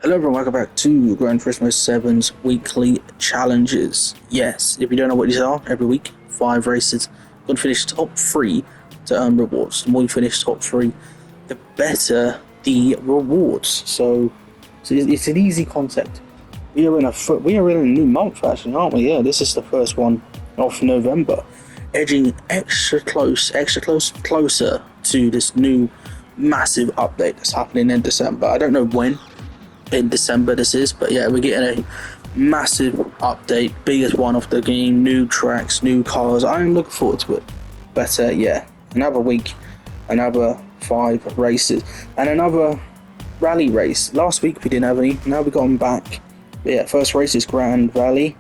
Hello everyone, welcome back to Gran Turismo 7's weekly challenges. Yes, if you don't know what these are, every week, 5 races. Got to finish top 3 to earn rewards. The more you finish top 3, the better the rewards. So it's an easy concept. We are in a new month actually, aren't we? Yeah, this is the first one of November. Edging closer to this new massive update that's happening in December. I don't know when in December this is, but yeah, we're getting a massive update, biggest one of the game, new tracks, new cars. I'm looking forward to it. But yeah, another week, another 5 races, and another rally race. Last week we didn't have any, now we've got them back. But yeah, first race is Gran Valley,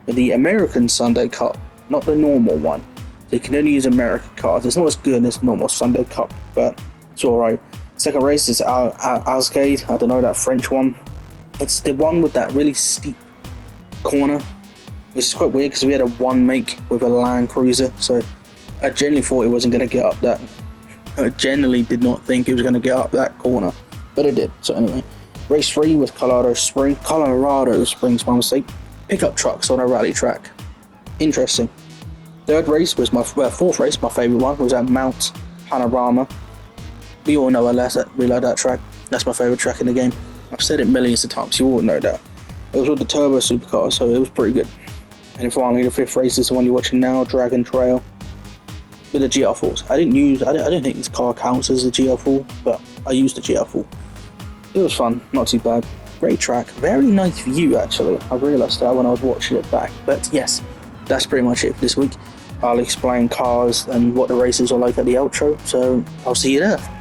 the American Sunday Cup, not the normal one. So you can only use American cars. It's not as good as normal Sunday Cup, but it's alright. Second race is Alsgade, I don't know, that French one. It's the one with that really steep corner, which is quite weird because we had a 1 make with a Land Cruiser, so I genuinely thought it wasn't going to get up that. I genuinely did not think it was going to get up that corner, but it did. So anyway, race 3 was Colorado Springs, my mistake. Pickup trucks on a rally track. Interesting. Third race was fourth race, my favourite one, was at Mount Panorama. We all know we like that track. That's my favourite track in the game. I've said it millions of times, you all know that. It was with the turbo supercar, so it was pretty good. And finally, the 5th race is the one you're watching now, Dragon Trail, with the GR4s. I didn't think this car counts as a GR4, but I used the GR4. It was fun, not too bad. Great track, very nice view actually. I realised that when I was watching it back. But yes, that's pretty much it for this week. I'll explain cars and what the races are like at the outro, so I'll see you there.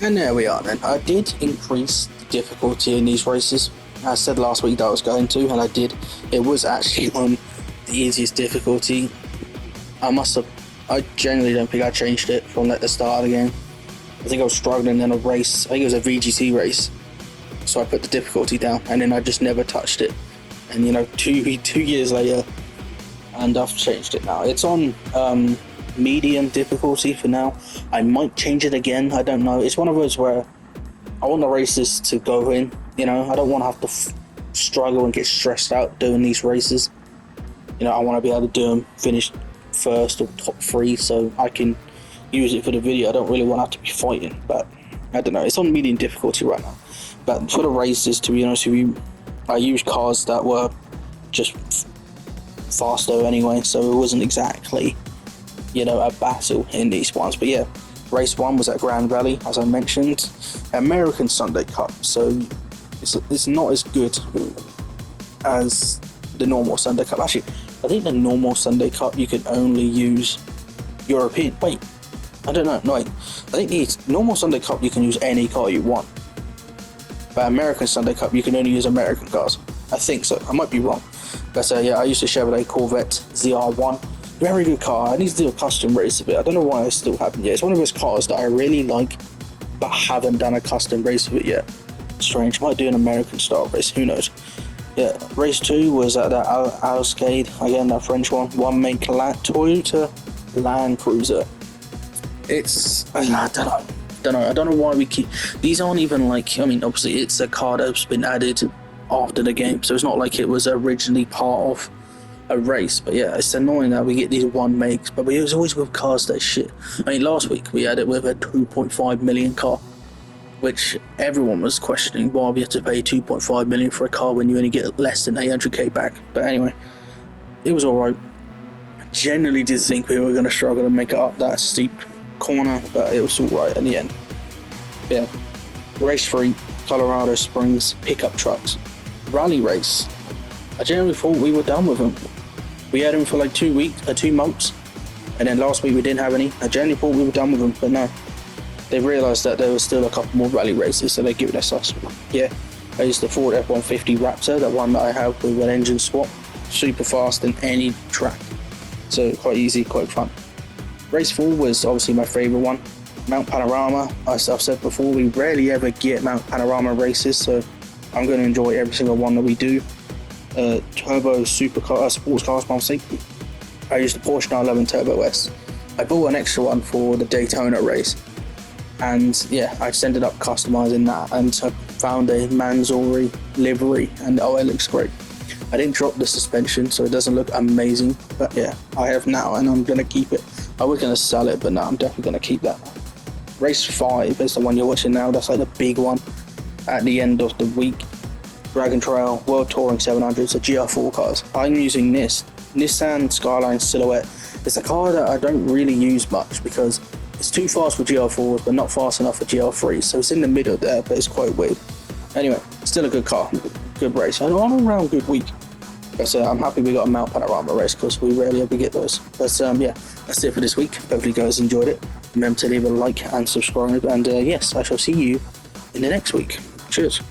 And there we are then. I did increase the difficulty in these races. I said last week that I was going to, and I did. It was actually on the easiest difficulty. I genuinely don't think I changed it from at the start of the game. I think I was struggling in a race. I think it was a VGT race. So I put the difficulty down, and then I just never touched it. And 2 years later, and I've changed it now. It's on medium difficulty for now. I might change it again. I don't know. It's one of those where I want the races to go in. I don't want to have to struggle and get stressed out doing these races. I want to be able to do them, finish first or top 3, so I can use it for the video. I don't really want to have to be fighting, but I don't know. It's on medium difficulty right now. But for the races, to be honest with you, I used cars that were just faster anyway, so it wasn't exactly a battle in these ones. But yeah, race 1 was at Gran Rally, as I mentioned, American Sunday Cup, so it's not as good as the normal Sunday Cup. Actually, I think the normal Sunday Cup you can only use European. Wait, I don't know. No, wait. I think the normal Sunday Cup you can use any car you want, but American Sunday Cup you can only use American cars. I think so. I might be wrong, but yeah, I used a Chevrolet Corvette ZR1. Very good car. I need to do a custom race of it. I don't know why I still haven't yet. It's one of those cars that I really like, but haven't done a custom race of it yet. Strange. Might do an American style race. Who knows? Yeah. Race 2 was at that Alscade, again, that French one. One make Toyota Land Cruiser. I don't know why we keep. These aren't even obviously it's a car that's been added after the game, so it's not like it was originally part of a race. But yeah, it's annoying that we get these one makes, but we was always with cars that shit. Last week we had it with a 2.5 million car, which everyone was questioning why we had to pay 2.5 million for a car when you only get less than 800k back. But anyway, it was alright. I generally did think we were going to struggle to make it up that steep corner, but it was alright in the end. Yeah, race 3, Colorado Springs pickup trucks rally race. I generally thought we were done with them. We had them for like 2 months, and then last week we didn't have any. I generally thought we were done with them, but no, they realised that there was still a couple more rally races, so they're giving us. Yeah, I used the Ford F-150 Raptor, that one that I have with an engine swap, super fast in any track, so quite easy, quite fun. Race 4 was obviously my favourite one, Mount Panorama. As I've said before, we rarely ever get Mount Panorama races, so I'm going to enjoy every single one that we do. Turbo supercar, sports cars, mostly. I used the Porsche 911 Turbo S. I bought an extra one for the Daytona race, and yeah, I just ended up customizing that, and I found a Mansory livery, and it looks great. I didn't drop the suspension, so it doesn't look amazing, but yeah, I have now, and I'm going to keep it. I was going to sell it, but no, I'm definitely going to keep that. Race 5 is the one you're watching now. That's like the big one at the end of the week. Dragon Trail World Touring 700s, a GR4 cars. I'm using this Nissan Skyline Silhouette. It's a car that I don't really use much because it's too fast for GR4s, but not fast enough for GR3s. So it's in the middle there, but it's quite weird. Anyway, still a good car, good race, and all around good week. But I'm happy we got a Mount Panorama race because we rarely ever get those. But yeah, that's it for this week. Hopefully you guys enjoyed it. Remember to leave a like and subscribe. And yes, I shall see you in the next week. Cheers.